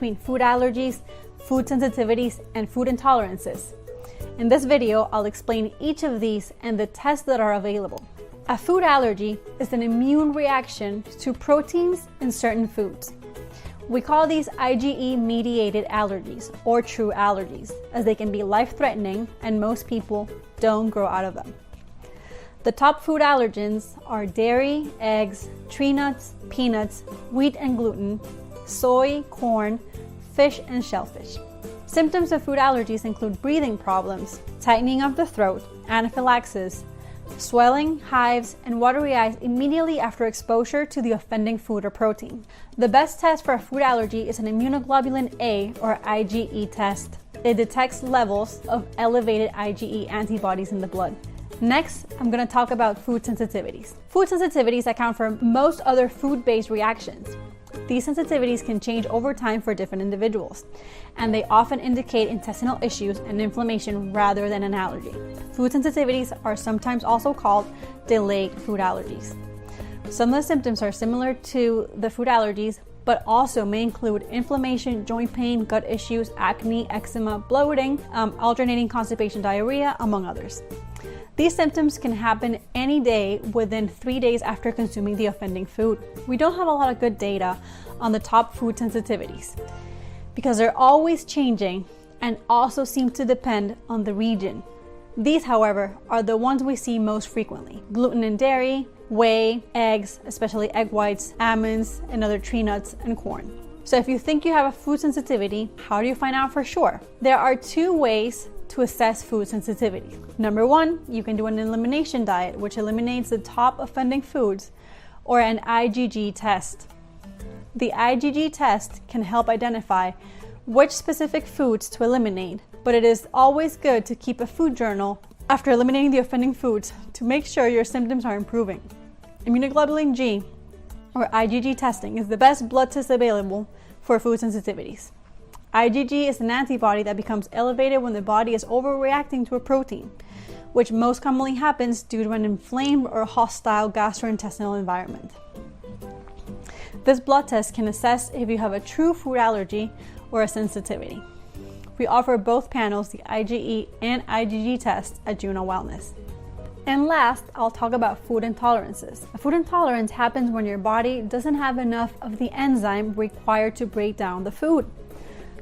between food allergies, food sensitivities, and food intolerances. In this video, I'll explain each of these and the tests that are available. A food allergy is an immune reaction to proteins in certain foods. We call these IgE-mediated allergies or true allergies, as they can be life-threatening and most people don't grow out of them. The top food allergens are dairy, eggs, tree nuts, peanuts, wheat and gluten, soy, corn, fish, and shellfish. Symptoms of food allergies include breathing problems, tightening of the throat, anaphylaxis, swelling, hives, and watery eyes immediately after exposure to the offending food or protein. The best test for a food allergy is an immunoglobulin A or IgE test. It detects levels of elevated IgE antibodies in the blood. Next, I'm going to talk about food sensitivities. Food sensitivities account for most other food-based reactions. These sensitivities can change over time for different individuals, and they often indicate intestinal issues and inflammation rather than an allergy. Food sensitivities are sometimes also called delayed food allergies. Some of the symptoms are similar to the food allergies, but also may include inflammation, joint pain, gut issues, acne, eczema, bloating, alternating constipation, diarrhea, among others. These symptoms can happen any day within 3 days after consuming the offending food. We don't have a lot of good data on the top food sensitivities because they're always changing and also seem to depend on the region. These, however, are the ones we see most frequently: gluten and dairy, whey, eggs, especially egg whites, almonds, and other tree nuts, and corn. So if you think you have a food sensitivity, how do you find out for sure? There are 2 ways to assess food sensitivity. Number 1, you can do an elimination diet, which eliminates the top offending foods, or an IgG test. The IgG test can help identify which specific foods to eliminate, but it is always good to keep a food journal after eliminating the offending foods to make sure your symptoms are improving. Immunoglobulin G, or IgG testing, is the best blood test available for food sensitivities. IgG is an antibody that becomes elevated when the body is overreacting to a protein, which most commonly happens due to an inflamed or hostile gastrointestinal environment. This blood test can assess if you have a true food allergy or a sensitivity. We offer both panels, the IgE and IgG tests, at Juno Wellness. And last, I'll talk about food intolerances. A food intolerance happens when your body doesn't have enough of the enzyme required to break down the food.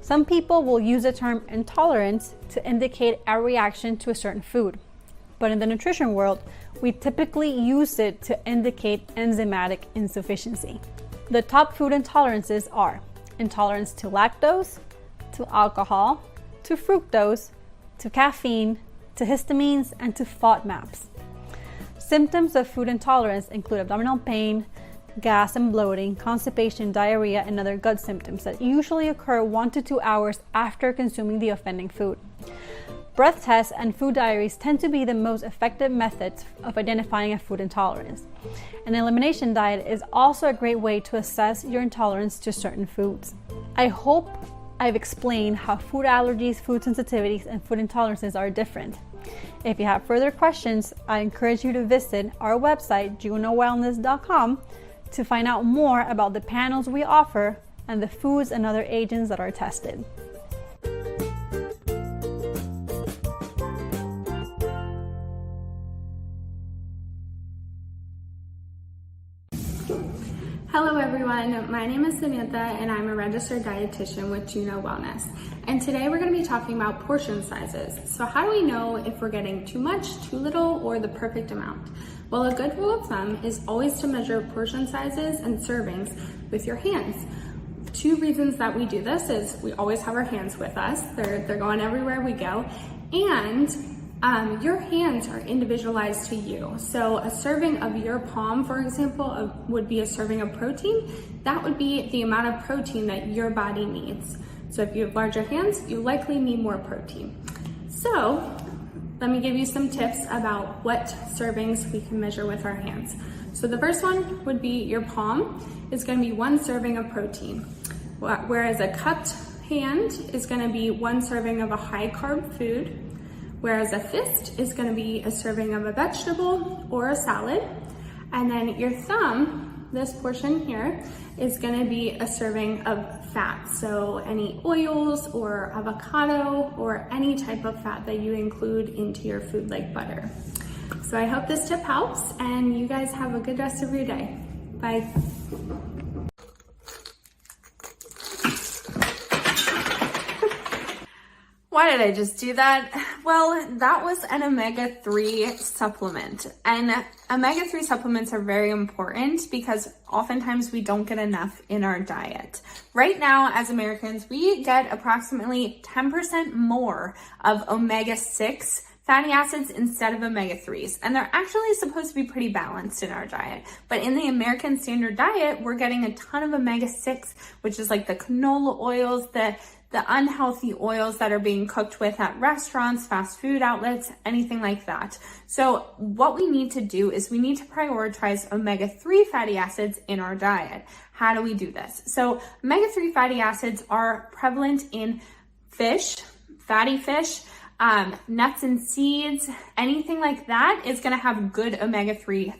Some people will use the term intolerance to indicate a reaction to a certain food, but in the nutrition world, we typically use it to indicate enzymatic insufficiency. The top food intolerances are intolerance to lactose, to alcohol, to fructose, to caffeine, to histamines, and to FODMAPs. Symptoms of food intolerance include abdominal pain, gas and bloating, constipation, diarrhea, and other gut symptoms that usually occur 1 to 2 hours after consuming the offending food. Breath tests and food diaries tend to be the most effective methods of identifying a food intolerance. An elimination diet is also a great way to assess your intolerance to certain foods. I hope I've explained how food allergies, food sensitivities, and food intolerances are different. If you have further questions, I encourage you to visit our website, junowellness.com, to find out more about the panels we offer and the foods and other agents that are tested. Hello everyone, my name is Samantha and I'm a registered dietitian with Juno Wellness. And today we're going to be talking about portion sizes. So how do we know if we're getting too much, too little, or the perfect amount? Well, a good rule of thumb is always to measure portion sizes and servings with your hands. 2 reasons that we do this is we always have our hands with us. They're going everywhere we go. And your hands are individualized to you. So a serving of your palm, for example, would be a serving of protein. That would be the amount of protein that your body needs. So if you have larger hands, you likely need more protein. So let me give you some tips about what servings we can measure with our hands. So the first one would be your palm is going to be 1 serving of protein, whereas a cupped hand is going to be 1 serving of a high carb food, whereas a fist is going to be a serving of a vegetable or a salad, and then your thumb This portion here is gonna be a serving of fat. So any oils or avocado or any type of fat that you include into your food like butter. So I hope this tip helps and you guys have a good rest of your day. Bye. Why did I just do that? Well, that was an omega-3 supplement. And omega-3 supplements are very important because oftentimes we don't get enough in our diet. Right now, as Americans, we get approximately 10% more of omega-6 fatty acids instead of omega-3s. And they're actually supposed to be pretty balanced in our diet. But in the American standard diet, we're getting a ton of omega-6, which is like the canola oils, the unhealthy oils that are being cooked with at restaurants, fast food outlets, anything like that. So what we need to do is we need to prioritize omega-3 fatty acids in our diet. How do we do this? So omega-3 fatty acids are prevalent in fish, fatty fish, nuts and seeds, anything like that is gonna have good omega-3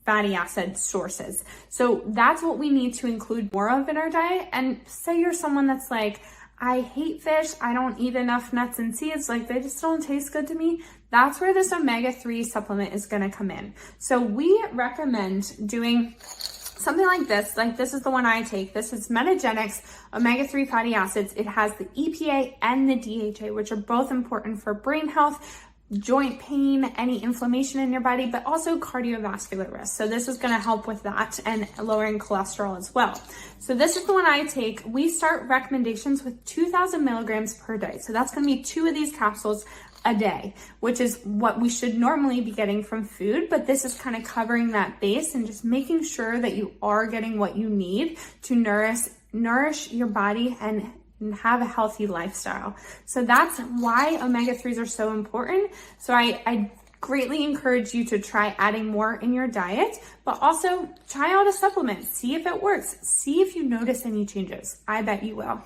fatty acid sources. So that's what we need to include more of in our diet. And say you're someone that's like, I hate fish, I don't eat enough nuts and seeds, like they just don't taste good to me. That's where this omega-3 supplement is gonna come in. So we recommend doing something like this is the one I take. This is Metagenics omega-3 fatty acids. It has the EPA and the DHA, which are both important for brain health, joint pain, any inflammation in your body, but also cardiovascular risk. So this is going to help with that and lowering cholesterol as well. So this is the one I take. We start recommendations with 2,000 milligrams per day. So that's going to be 2 of these capsules a day, which is what we should normally be getting from food, but this is kind of covering that base and just making sure that you are getting what you need to nourish your body and have a healthy lifestyle. So that's why omega-3s are so important. So I greatly encourage you to try adding more in your diet, but also try out a supplement. See if it works. See if you notice any changes. I bet you will.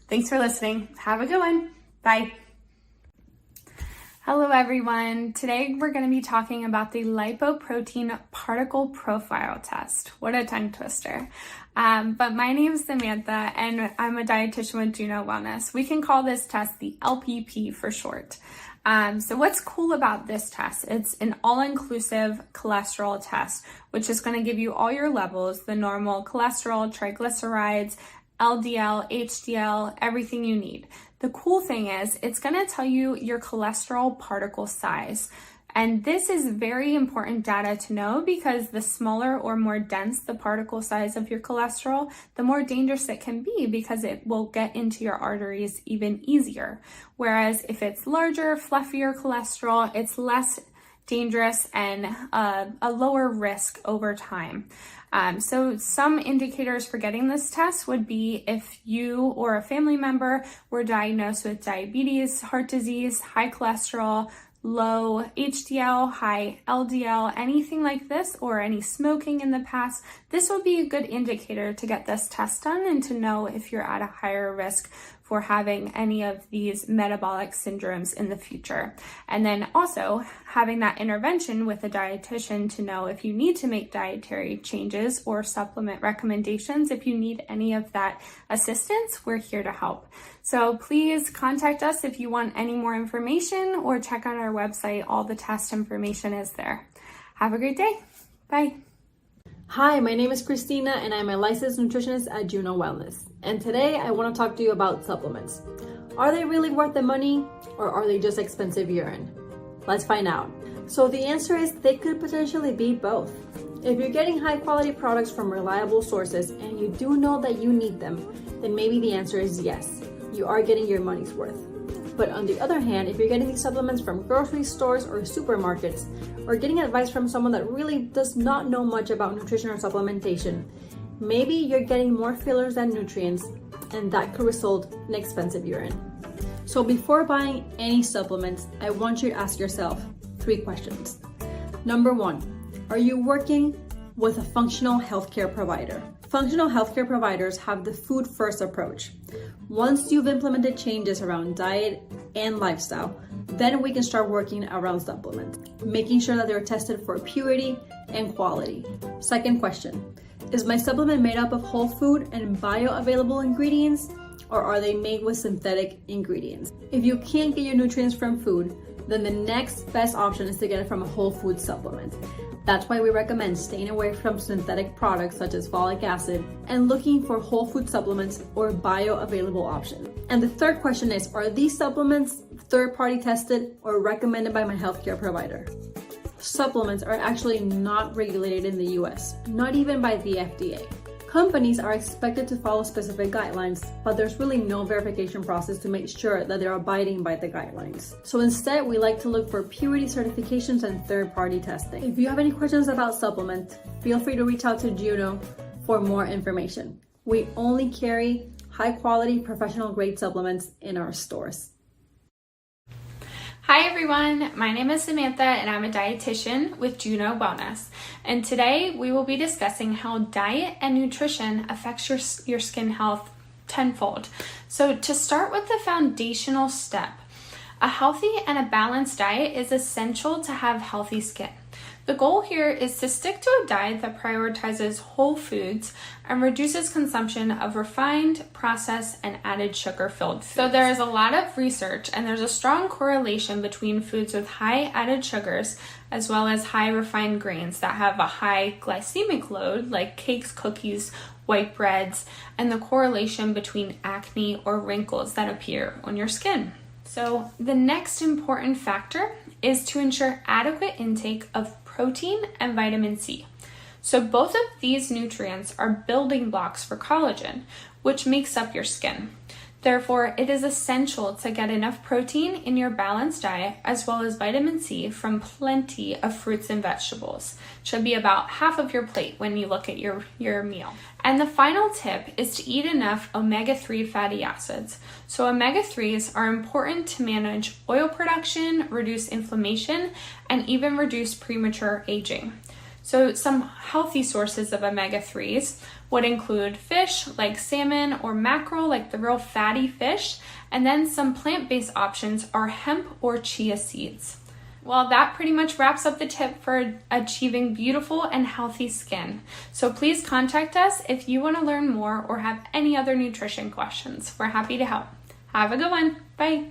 Thanks for listening. Have a good one. Bye. Hello everyone. Today we're going to be talking about the lipoprotein particle profile test. What a tongue twister. But my name is Samantha and I'm a dietitian with Juno Wellness. We can call this test the LPP for short. So what's cool about this test? It's an all-inclusive cholesterol test, which is going to give you all your levels, the normal cholesterol, triglycerides, LDL, HDL, everything you need. The cool thing is it's going to tell you your cholesterol particle size. And this is very important data to know because the smaller or more dense the particle size of your cholesterol, the more dangerous it can be because it will get into your arteries even easier. Whereas if it's larger, fluffier cholesterol, it's less dangerous and a lower risk over time. So some indicators for getting this test would be if you or a family member were diagnosed with diabetes, heart disease, high cholesterol, low HDL, high LDL, anything like this, or any smoking in the past, this would be a good indicator to get this test done and to know if you're at a higher risk for having any of these metabolic syndromes in the future. And then also having that intervention with a dietitian to know if you need to make dietary changes or supplement recommendations. If you need any of that assistance, we're here to help. So please contact us if you want any more information or check out our website. All the test information is there. Have a great day. Bye. Hi, my name is Christina and I'm a licensed nutritionist at Juno Wellness. And today I want to talk to you about supplements. Are they really worth the money or are they just expensive urine? Let's find out. So the answer is they could potentially be both. If you're getting high quality products from reliable sources and you do know that you need them, then maybe the answer is yes, you are getting your money's worth. But on the other hand, if you're getting these supplements from grocery stores or supermarkets, or getting advice from someone that really does not know much about nutrition or supplementation, maybe you're getting more fillers than nutrients, and that could result in expensive urine. So before buying any supplements, I want you to ask yourself 3 questions. Number 1, are you working with a functional healthcare provider? Functional healthcare providers have the food first approach. Once you've implemented changes around diet and lifestyle, then we can start working around supplements, making sure that they're tested for purity and quality. Second question, Is my supplement made up of whole food and bioavailable ingredients, or are they made with synthetic ingredients? If you can't get your nutrients from food, then the next best option is to get it from a whole food supplement. That's why we recommend staying away from synthetic products such as folic acid and looking for whole food supplements or bioavailable options. And the third question is, are these supplements third-party tested or recommended by my healthcare provider? Supplements are actually not regulated in the US, not even by the FDA. Companies are expected to follow specific guidelines, but there's really no verification process to make sure that they're abiding by the guidelines. So instead, we like to look for purity certifications and third-party testing. If you have any questions about supplements, feel free to reach out to Juno for more information. We only carry high-quality, professional-grade supplements in our stores. Hi everyone, my name is Samantha and I'm a dietitian with Juno Wellness. And today we will be discussing how diet and nutrition affects your skin health tenfold. So to start with the foundational step, a healthy and a balanced diet is essential to have healthy skin. The goal here is to stick to a diet that prioritizes whole foods and reduces consumption of refined, processed, and added sugar-filled foods. So there is a lot of research and there's a strong correlation between foods with high added sugars as well as high refined grains that have a high glycemic load like cakes, cookies, white breads, and the correlation between acne or wrinkles that appear on your skin. So the next important factor is to ensure adequate intake of protein and vitamin C. So both of these nutrients are building blocks for collagen, which makes up your skin. Therefore, it is essential to get enough protein in your balanced diet as well as vitamin C from plenty of fruits and vegetables. Should be about half of your plate when you look at your meal. And the final tip is to eat enough omega-3 fatty acids. So omega-3s are important to manage oil production, reduce inflammation, and even reduce premature aging. So some healthy sources of omega-3s would include fish like salmon or mackerel, like the real fatty fish, and then some plant-based options are hemp or chia seeds. Well, that pretty much wraps up the tip for achieving beautiful and healthy skin. So please contact us if you want to learn more or have any other nutrition questions. We're happy to help. Have a good one. Bye.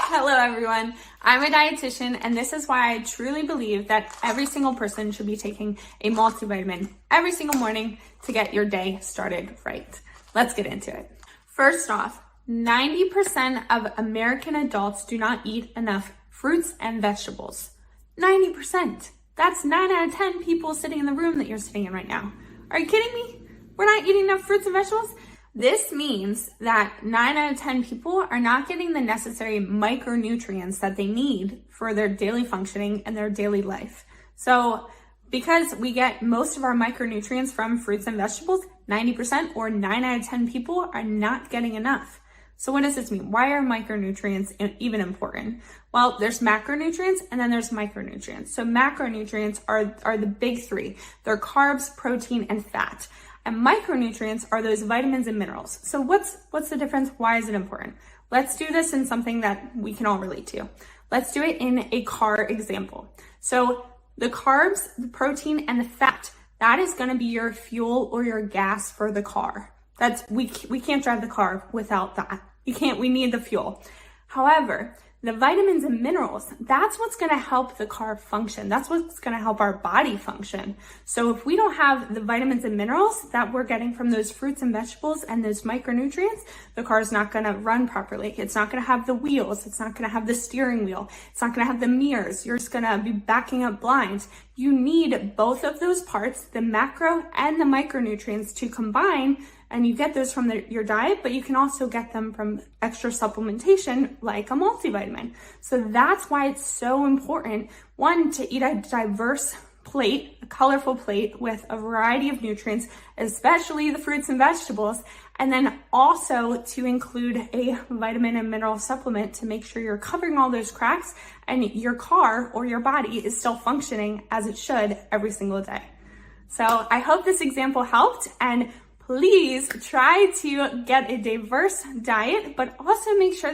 Hello everyone, I'm a dietitian and this is why I truly believe that every single person should be taking a multivitamin every single morning to get your day started right. Let's get into it. First off, 90% of American adults do not eat enough fruits and vegetables. 90%. That's 9 out of 10 people sitting in the room that you're sitting in right now. Are you kidding me? We're not eating enough fruits and vegetables? This means that 9 out of 10 people are not getting the necessary micronutrients that they need for their daily functioning and their daily life. So because we get most of our micronutrients from fruits and vegetables, 90% or 9 out of 10 people are not getting enough. So what does this mean? Why are micronutrients even important? Well, there's macronutrients and then there's micronutrients. So macronutrients are the big three. They're carbs, protein, and fat. And micronutrients are those vitamins and minerals. So what's the difference? Why is it important? Let's do this in something that we can all relate to. Let's do it in a car example. So the carbs, the protein, and the fat, that is gonna be your fuel or your gas for the car. We can't drive the car without that. We need the fuel. However, the vitamins and minerals, that's what's gonna help the car function. That's what's gonna help our body function. So if we don't have the vitamins and minerals that we're getting from those fruits and vegetables and those micronutrients, the car's not gonna run properly. It's not gonna have the wheels. It's not gonna have the steering wheel. It's not gonna have the mirrors. You're just gonna be backing up blind. You need both of those parts, the macro and the micronutrients, to combine, and you get those from your diet, but you can also get them from extra supplementation like a multivitamin. So that's why it's so important, one, to eat a diverse plate, a colorful plate with a variety of nutrients, especially the fruits and vegetables, and then also to include a vitamin and mineral supplement to make sure you're covering all those cracks and your car or your body is still functioning as it should every single day. So I hope this example helped, and please try to get a diverse diet, but also make sure